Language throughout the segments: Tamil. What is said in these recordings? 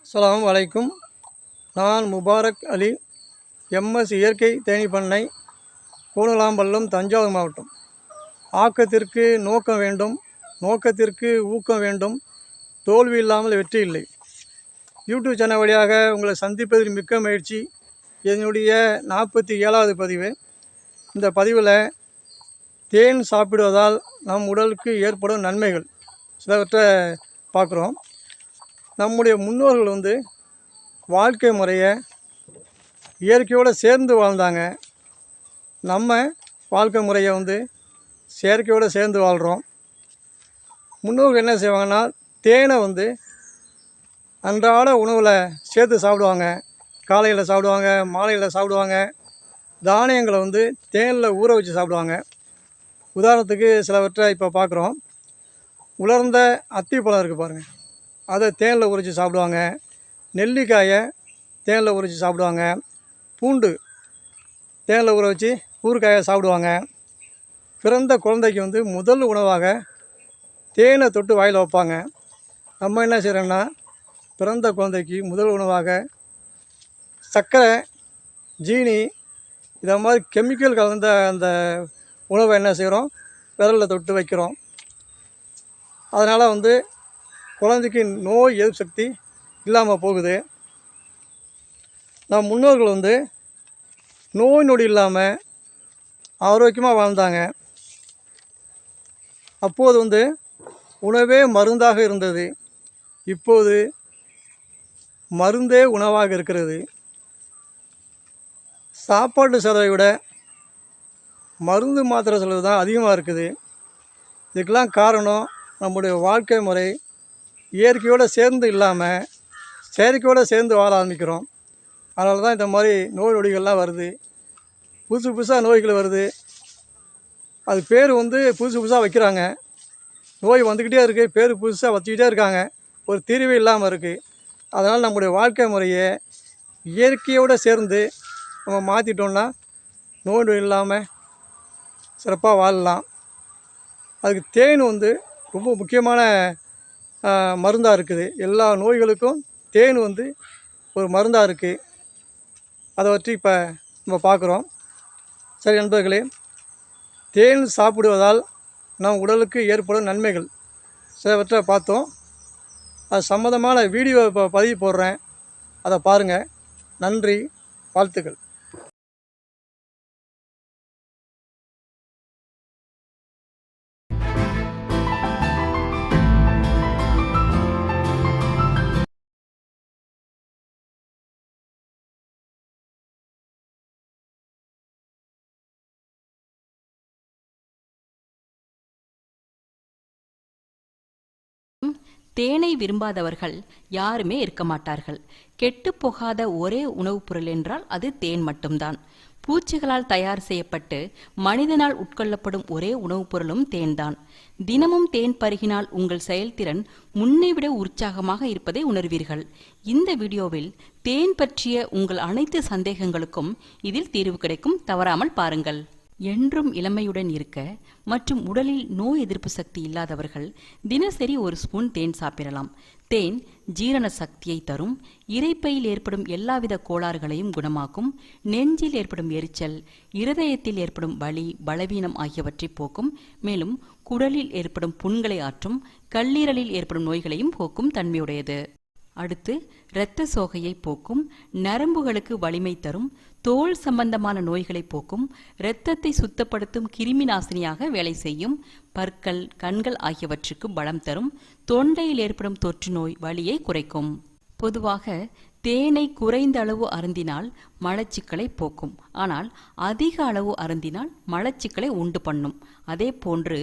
அஸ்ஸலாமு அலைக்கும். நான் முபாரக் அலி, எம்எஸ் இயற்கை தேனீ பண்ணை, கூனலாம்பள்ளம், தஞ்சாவூர் மாவட்டம். ஆக்கத்திற்கு நோக்கம் வேண்டும், நோக்கத்திற்கு ஊக்கம் வேண்டும், தோல்வி இல்லாமல் வெற்றி இல்லை. யூடியூப் சேனல் வழியாக உங்களை சந்திப்பதில் மிக்க மகிழ்ச்சி. என்னுடைய 47வது பதிவு. இந்த பதிவில் தேன் சாப்பிடுவதால் நம் உடலுக்கு ஏற்படும் நன்மைகள் சிலவற்றை பார்க்குறோம். நம்முடைய முன்னோர்கள் வாழ்க்கை முறையை இயற்கையோடு சேர்ந்து வாழ்ந்தாங்க. நம்ம வாழ்க்கை முறையை செயற்கையோடு சேர்ந்து வாழ்கிறோம். முன்னோர்கள் என்ன செய்வாங்கன்னா, தேனை அன்றாட உணவில் சேர்த்து சாப்பிடுவாங்க. காலையில் சாப்பிடுவாங்க, மாலையில் சாப்பிடுவாங்க. தானியங்களை தேனில் ஊற வச்சு சாப்பிடுவாங்க. உதாரணத்துக்கு சிலவற்றை இப்போ பார்க்குறோம். உலர்ந்த அத்திப்பழம் இருக்குது பாருங்கள், அதை தேனில் உரித்து சாப்பிடுவாங்க. நெல்லிக்காயை தேனில் உரித்து சாப்பிடுவாங்க. பூண்டு தேனில் ஊற வச்சு ஊறுகாயை சாப்பிடுவாங்க. பிறந்த குழந்தைக்கு முதல் உணவாக தேனை தொட்டு வாயில் வைப்பாங்க. நம்ம என்ன செய்கிறோன்னா, பிறந்த குழந்தைக்கு முதல் உணவாக சர்க்கரை, ஜீனி இதை மாதிரி கெமிக்கல் கலந்த அந்த உணவை என்ன செய்கிறோம், விரலில் தொட்டு வைக்கிறோம். அதனால் குழந்தைக்கு நோய் எதிர்ப்பு சக்தி இல்லாமல் போகுது. நம் முன்னோர்கள் நோய் நொடி இல்லாமல் ஆரோக்கியமாக வாழ்ந்தாங்க. அப்போது உணவே மருந்தாக இருந்தது. இப்போது மருந்தே உணவாக இருக்கிறது. சாப்பாட்டு செலவை விட மருந்து மாத்திரை செலவு தான் அதிகமாக இருக்குது. இதுக்கெல்லாம் காரணம் நம்முடைய வாழ்க்கை முறை இயற்கையோடு சேர்ந்து இல்லாமல் செயற்கையோடு சேர்ந்து வாழ ஆரம்பிக்கிறோம். அதனால தான் இந்த மாதிரி நோய் நொடிகள்லாம் வருது. புதுசு புதுசாக நோய்கள் வருது. அது பேர் புதுசு புதுசாக வைக்கிறாங்க. நோய் வந்துக்கிட்டே இருக்குது, பேர் புதுசாக வச்சுக்கிட்டே இருக்காங்க. ஒரு தீர்வே இல்லாமல் இருக்குது. அதனால் நம்முடைய வாழ்க்கை முறையை இயற்கையோடு சேர்ந்து நம்ம மாற்றிட்டோம்னா நோய் நொடி இல்லாமல் சிறப்பாக வாழலாம். அதுக்கு தேன் ரொம்ப முக்கியமான மருந்தாக இருக்குது. எல்லா நோய்களுக்கும் தேன் ஒரு மருந்தாக இருக்குது. அதை வச்சு இப்போ நம்ம பார்க்குறோம். சரி நண்பர்களே, தேன் சாப்பிடுவதால் நம் உடலுக்கு ஏற்படும் நன்மைகள் சிலவற்றை பார்த்தோம். அது சம்மந்தமான வீடியோ இப்போ பதிவு போடுறேன், அதை பாருங்கள். நன்றி, வாழ்த்துக்கள். தேனை விரும்பாதவர்கள் யாருமே இருக்க மாட்டார்கள். கெட்டு போகாத ஒரே உணவுப் பொருள் என்றால் அது தேன் மட்டும்தான். பூச்சிகளால் தயார் செய்யப்பட்டு மனிதனால் உட்கொள்ளப்படும் ஒரே உணவுப் பொருளும் தேன்தான். தினமும் தேன் பருகினால் உங்கள் செயல்திறன் முன்னைவிட உற்சாகமாக இருப்பதை உணர்வீர்கள். இந்த வீடியோவில் தேன் பற்றிய உங்கள் அனைத்து சந்தேகங்களுக்கும் இதில் தீர்வு கிடைக்கும். தவறாமல் பாருங்கள். என்றும் இளமையுடன் இருக்க மற்றும் உடலில் நோய் எதிர்ப்பு சக்தி இல்லாதவர்கள் தினசரி ஒரு ஸ்பூன் தேன் சாப்பிடலாம். தேன் ஜீரண சக்தியை தரும். இரைப்பையில் ஏற்படும் எல்லாவித கோளாறுகளையும் குணமாக்கும். நெஞ்சில் ஏற்படும் எரிச்சல், இருதயத்தில் ஏற்படும் வலி, பலவீனம் ஆகியவற்றை போக்கும். மேலும் குடலில் ஏற்படும் புண்களை ஆற்றும். கல்லீரலில் ஏற்படும் நோய்களையும் போக்கும் தன்மையுடையது. அடுத்து இரத்த சோகையை போக்கும். நரம்புகளுக்கு வலிமை தரும். தோல் சம்பந்தமான நோய்களை போக்கும். இரத்தத்தை சுத்தப்படுத்தும் கிருமி நாசினியாக வேலை செய்யும். பற்கள், கண்கள் ஆகியவற்றுக்கு பலம் தரும். தொண்டையில் ஏற்படும் தொற்று நோய் வலியை குறைக்கும். பொதுவாக தேனை குறைந்த அளவு அருந்தினால் மலச்சிக்கலை போக்கும். ஆனால் அதிக அளவு அருந்தினால் மலச்சிக்கலை உண்டு பண்ணும். அதே போன்று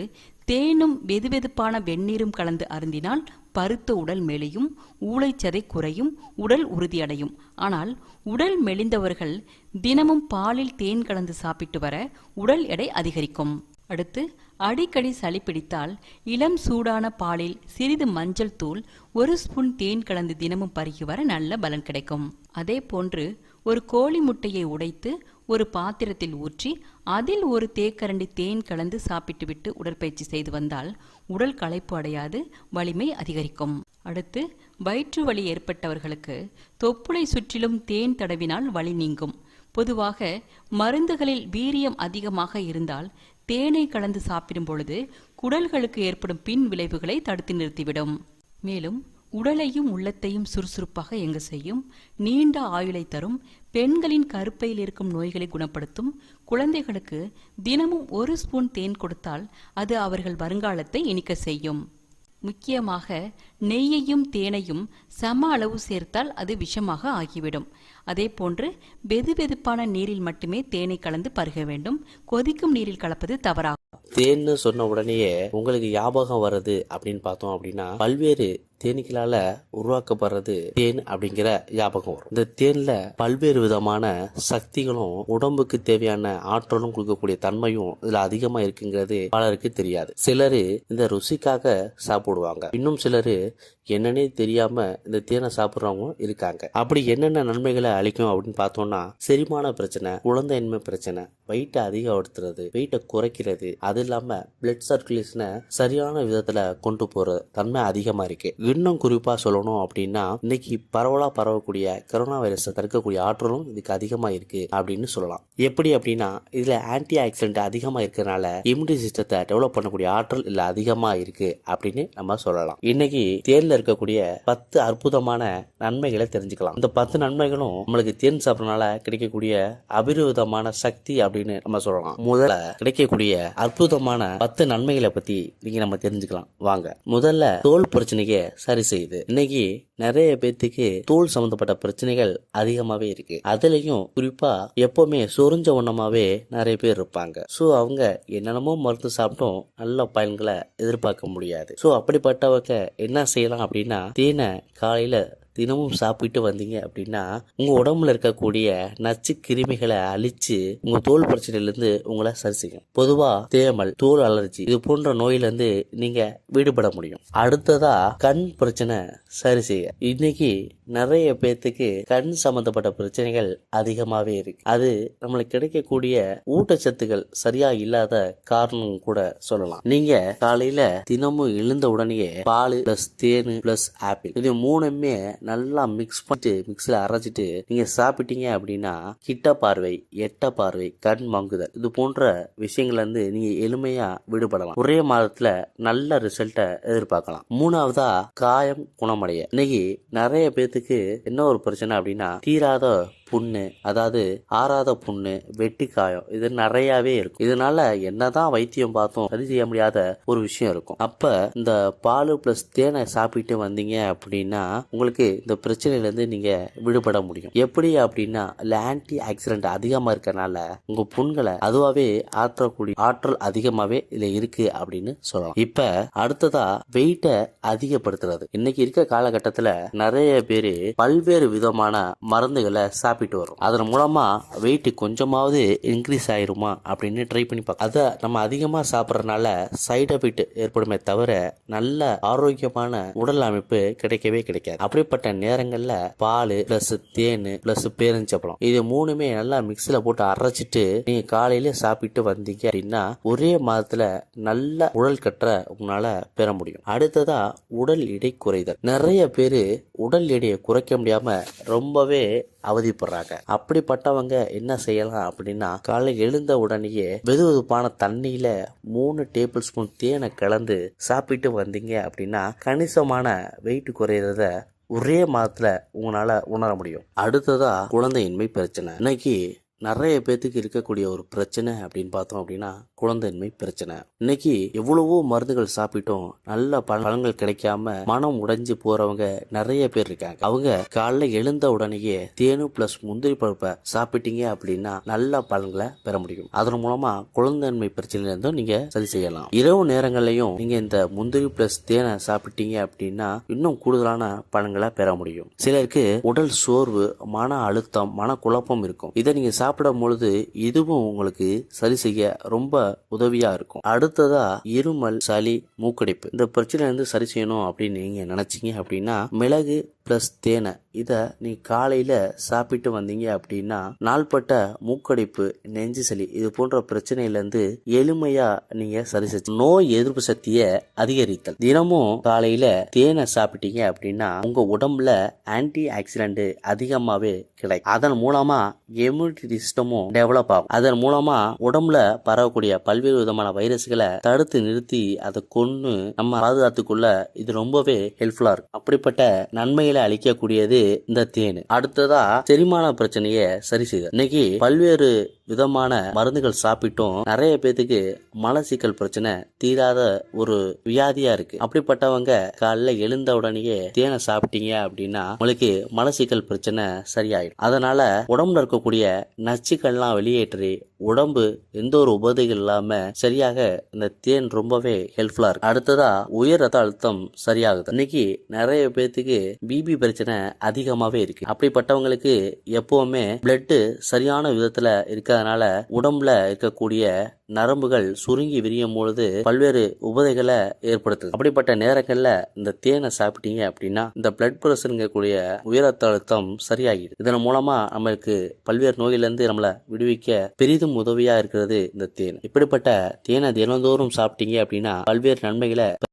தேனும் வெதுவெதுப்பான வெந்நீரும் கலந்து அருந்தினால் பருத்த உடல் மெலியும், ஊளைச்சதை குறையும், உடல் உறுதியடையும். ஆனால் உடல் மெலிந்தவர்கள் தினமும் பாலில் தேன் கலந்து சாப்பிட்டு வர உடல் எடை அதிகரிக்கும். அடுத்து அடிக்கடி சளி பிடித்தால் இளம் சூடான பாலில் சிறிது மஞ்சள் தூள், 1 ஸ்பூன் தேன் கலந்து தினமும் பருகி வர நல்ல பலன் கிடைக்கும். அதே போன்று ஒரு கோழி முட்டையை உடைத்து ஒரு பாத்திரத்தில் ஊற்றி அதில் ஒரு தேக்கரண்டி தேன் கலந்து சாப்பிட்டுவிட்டு உடற்பயிற்சி செய்து வந்தால் உடல் களைப்பு அடையாது, வலிமை அதிகரிக்கும். அடுத்து வயிற்று வலி ஏற்பட்டவர்களுக்கு தொப்புளை சுற்றிலும் தேன் தடவினால் வலி நீங்கும். பொதுவாக மருந்துகளில் வீரியம் அதிகமாக இருந்தால் தேனை கலந்து சாப்பிடும் பொழுது குடல்களுக்கு ஏற்படும் பின் விளைவுகளை தடுத்து நிறுத்திவிடும். மேலும் உடலையும் உள்ளத்தையும் சுறுசுறுப்பாக இயங்க செய்யும், நீண்ட ஆயுளை தரும், பெண்களின் கருப்பையில் இருக்கும் நோய்களை குணப்படுத்தும். குழந்தைகளுக்கு தினமும் 1 ஸ்பூன் தேன் கொடுத்தால் அது அவர்கள் வருங்காலத்தை இனிக்க செய்யும். முக்கியமாக நெய்யையும் தேனையும் சம அளவு சேர்த்தால் அது விஷமாக ஆகிவிடும். அதே போன்று வெதுவெதுப்பான நீரில் மட்டுமே தேனை கலந்து பருக வேண்டும். கொதிக்கும் நீரில் கலப்பது தவறாகும். தேன்னு சொன்ன உடனேயே உங்களுக்கு ஞாபகம் வர்றது அப்படின்னு பார்த்தோம் அப்படின்னா பல்வேறு தேனீக்களால உருவாக்கப்படுறது தேன் அப்படிங்கிற ஞாபகம் வரும். இந்த தேன்ல பல்வேறு விதமான சக்திகளும் உடம்புக்கு தேவையான ஆற்றலும் கொடுக்கக்கூடிய தன்மையும் இதுல அதிகமா இருக்குங்கிறது பலருக்கு தெரியாது. சிலரு இந்த ருசிக்காக சாப்பிடுவாங்க, இன்னும் சிலரு என்னன்னே தெரியாம இந்த தேனை சாப்பிட்றவங்க இருக்காங்க. அப்படி என்னென்ன நன்மைகளை அளிக்கும் அப்படின்னு பார்த்தோம்னா செரிமான பிரச்சனை, குழந்தையின்மை பிரச்சனை, வெயிட்டை அதிகப்படுத்துறது, வெயிட்டை குறைக்கிறது, அது இல்லாம பிளட் சர்க்குலேஷனை சரியான விதத்துல கொண்டு போற தன்மை அதிகமா இருக்கு. இன்னும் குறிப்பா சொல்லணும் அப்படின்னா இன்னைக்கு பரவலா பரவக்கூடிய கொரோனா வைரஸை தடுக்கக்கூடிய ஆற்றலும் இதுக்கு அதிகமா இருக்கு அப்படின்னு சொல்லலாம். எப்படி அப்படின்னா இதுல ஆன்டி ஆக்சிடென்ட் அதிகமா இருக்கிறதுனால இம்யூனிட்டி சிஸ்டத்தை டெவலப் பண்ணக்கூடிய ஆற்றல் இதுல அதிகமா இருக்கு அப்படின்னு நம்ம சொல்லலாம். இன்னைக்கு தேன்ல இருக்கக்கூடிய 10 அற்புதமான நன்மைகளை தெரிஞ்சுக்கலாம். இந்த 10 நன்மைகளும் நம்மளுக்கு தேன் சாப்பிடறதுனால கிடைக்கக்கூடிய அபிரிவிதமான சக்தி அப்படின்னு நம்ம சொல்லலாம். முதல்ல கிடைக்கக்கூடிய அற்புதமான 10 நன்மைகளை பத்தி நீங்க நம்ம தெரிஞ்சுக்கலாம் வாங்க. முதல்ல தோல் பிரச்சனைக்கு சரி செய்யுது. இன்னைக்கு நிறைய பேத்துக்கு தோல் சம்பந்தப்பட்ட பிரச்சனைகள் அதிகமாவே இருக்கு. அதுலயும் குறிப்பா எப்பவுமே சொரிஞ்ச வண்ணமாவே நிறைய பேர் இருப்பாங்க. சோ அவங்க என்னென்னமோ மருந்து சாப்பிட்டும் நல்ல பயன்களை எதிர்பார்க்க முடியாது. சோ அப்படிப்பட்டவங்க என்ன செய்யலாம் அப்படின்னா தேனை காலையில தினமும் சாப்பிட்டு வந்தீங்க அப்படின்னா உங்க உடம்புல இருக்கக்கூடிய நச்சு கிருமிகளை அழிச்சு உங்க தோல் பிரச்சனையிலிருந்து உங்களை சரி செய்யும். பொதுவா தேமல், தோல் அலர்ஜி இது போன்ற நோயிலிருந்து நீங்க விடுபட முடியும். அடுத்ததா கண் பிரச்சனை சரி செய்ய இன்னைக்கு நிறைய பேத்துக்கு கண் சம்பந்தப்பட்ட பிரச்சனைகள் அதிகமாவே இருக்கு. அது நம்மளுக்கு கிடைக்கக்கூடிய ஊட்டச்சத்துக்கள் சரியா இல்லாத காரணம் கூட சொல்லலாம். நீங்க காலையில தினமும் எழுந்த உடனேயே பால் பிளஸ் தேன் பிளஸ் ஆப்பிள் இது மூணுமே நல்லா மிக்ஸ் பண்ணிட்டு மிக்ஸில அரைச்சிட்டு நீங்க சாப்பிட்டீங்க அப்படின்னா கிட்ட பார்வை, எட்ட பார்வை, கண் மங்குதல் இது போன்ற விஷயங்கள்ல இருந்து நீங்க எளிமையா விடுபடலாம். ஒரே மாதத்துல நல்ல ரிசல்ட்டை எதிர்பார்க்கலாம். மூணாவதா காயம் குணமடைய இன்னைக்கு நிறைய பேத்துக்கு என்ன ஒரு பிரச்சனை அப்படின்னா தீராத புண்ணு, அதாவது ஆறாத புண்ணு, வெட்டி காயம் இது நிறையவே இருக்கும். இதனால என்னதான் வைத்தியம் பார்த்தோம் சரி செய்ய முடியாத ஒரு விஷயம் இருக்கும். அப்ப இந்த பால் பிளஸ் தேனை சாப்பிட்டு வந்தீங்க அப்படின்னா உங்களுக்கு இந்த பிரச்சனையில இருந்து நீங்க விடுபட முடியும். எப்படி அப்படின்னா ஆன்டி ஆக்சிடென்ட் அதிகமா இருக்கறனால உங்க புண்களை அதுவாவே ஆற்றக்கூடிய ஆற்றல் அதிகமாவே இதுல இருக்கு அப்படின்னு சொல்லலாம். இப்ப அடுத்ததா வெயிட்டை அதிகப்படுத்துறது. இன்னைக்கு இருக்க காலகட்டத்துல நிறைய பேரு பல்வேறு விதமான மருந்துகளை சாப்பிட்டு வரும். அதன் மூலமா வெயிட் கொஞ்சமாவது இன்க்ரீஸ் ஆயிருமா அப்படின்னு ட்ரை பண்ணி பார்க்க. அதை நம்ம அதிகமா சாப்பிட்றதுனால சைடு எஃபெக்ட் ஏற்படுமே தவிர நல்ல ஆரோக்கியமான உடல் அமைப்பு கிடைக்கவே கிடைக்காது. அப்படிப்பட்ட நேரங்கள்ல பால் பிளஸ் தேன் பிளஸ் பேரிச்சம்பழம் இது மூணுமே நல்லா மிக்ஸில போட்டு அரைச்சிட்டு நீங்க காலையில சாப்பிட்டு வந்தீங்க அப்படின்னா ஒரே மாதத்துல நல்ல உடல் கற்ற உங்களால பெற முடியும். அடுத்ததா உடல் எடை குறைதல். நிறைய பேரு உடல் எடையை குறைக்க முடியாம ரொம்பவே அவதிப்படுறாங்க. அப்படிப்பட்டவங்க என்ன செய்யலாம் அப்படின்னா காலை எழுந்த உடனேயே வெதுவெதுப்பான தண்ணியில 3 டேபிள் ஸ்பூன் தேனை கலந்து சாப்பிட்டு வந்தீங்க அப்படின்னா கணிசமான வெயிட் குறையறத ஒரே மாதத்துல உங்களால உணர முடியும். அடுத்ததா குழந்தையின்மை பிரச்சனை. இன்னைக்கு நிறைய பேத்துக்கு இருக்கக்கூடிய ஒரு பிரச்சனை அப்படின்னு பார்த்தோம் அப்படின்னா குழந்தையின்மை பிரச்சனை. இன்னைக்கு எவ்வளவோ மருந்துகள் சாப்பிட்டோம் நல்ல பலன்கள் கிடைக்காம மனம் உடைஞ்சு போறவங்க நிறைய பேர் இருக்காங்க. அவங்க காலைல எழுந்த உடனேயே தேனு பிளஸ் முந்திரி பருப்பை சாப்பிட்டீங்க அப்படின்னா நல்ல பலன்களை பெற முடியும். அதன் மூலமா குழந்தையின்மை பிரச்சனையில இருந்தும் நீங்க சரி செய்யலாம். இரவு நேரங்கள்லயும் நீங்க இந்த முந்திரி பிளஸ் தேனை சாப்பிட்டீங்க அப்படின்னா இன்னும் கூடுதலான பலன்களை பெற முடியும். சிலருக்கு உடல் சோர்வு, மன அழுத்தம், மன குழப்பம் இருக்கும். இதை நீங்க சாப்பிடும் பொழுது இதுவும் உங்களுக்கு சரி செய்ய ரொம்ப உதவியா இருக்கும். அடுத்ததா இருமல், சளி, மூக்கடைப்பு இந்த பிரச்சனை இருந்து சரி செய்யணும் அப்படின்னு நீங்க நினைச்சீங்க அப்படின்னா மிளகு பிளஸ் தேனை இதை நீ காலையில சாப்பிட்டு வந்தீங்க அப்படின்னா நாள்பட்ட மூக்கடைப்பு, நெஞ்சு சளி இது போன்ற பிரச்சனையில இருந்து எளிமையா நீங்க சரி செஞ்சு நோய் எதிர்ப்பு சக்தியை அதிகரித்தல். தினமும் காலையில தேனை சாப்பிட்டீங்க அப்படின்னா உங்க உடம்புல ஆன்டி ஆக்சிடென்ட் அதிகமாவே கிடைக்கும். அதன் மூலமா இம்யூனிட்டி சிஸ்டமும் டெவலப் ஆகும். அதன் மூலமா உடம்புல பரவக்கூடிய பல்வேறு விதமான வைரஸ்களை தடுத்து நிறுத்தி அதை கொன்னு நம்ம பாதுகாத்துக்குள்ள இது ரொம்பவே ஹெல்ப்ஃபுல்லா இருக்கு. அப்படிப்பட்ட நன்மைகளை அளிக்கக்கூடியது இந்த தேன். அடுத்ததா செரிமான பிரச்சனையை சரி செய்யுது. இன்னைக்கு பல்வேறு விதமான மருந்துகள் சாப்பிட்டும் நிறைய பேத்துக்கு மலச்சிக்கல் பிரச்சனை தீராத ஒரு வியாதியா இருக்கு. அப்படிப்பட்டவங்க காலைல எழுந்த உடனேயே தேனை சாப்பிட்டீங்க அப்படின்னா உங்களுக்கு மலச்சிக்கல் பிரச்சனை சரியாயிடும். அதனால உடம்புல இருக்கக்கூடிய நச்சுக்கள்லாம் வெளியேற்றி உடம்பு எந்த ஒரு உபதைகள் இல்லாம சரியாக இந்த தேன் ரொம்பவே ஹெல்ப்ஃபுல்லா இருக்கு. அடுத்ததா உயர் ரத்த அழுத்தம் சரியாகுது. இன்னைக்கு நிறைய பேத்துக்கு பிபி பிரச்சனை அதிகமாவே இருக்கு. அப்படிப்பட்டவங்களுக்கு எப்பவுமே பிளட் சரியான விதத்துல இருக்கிறதுனால உடம்புல இருக்கக்கூடிய நரம்புகள் சுருங்கி விரியும் பொழுது பல்வேறு உபதைகளை ஏற்படுத்துது. அப்படிப்பட்ட நேரங்கள்ல இந்த தேனை சாப்பிட்டீங்க அப்படின்னா இந்த பிளட் பிரஷர்ங்கக்கூடிய உயர் ரத்த அழுத்தம் சரியாகிடுது. இதன் மூலமா நம்மளுக்கு பல்வேறு நோயிலிருந்து நம்மளை விடுவிக்க பெரிதும் உதவியா இருக்கிறது இந்த தேன். இப்படிப்பட்ட தேனை தினந்தோறும் சாப்பிட்டீங்க அப்படின்னா பல்வேறு நன்மைகளை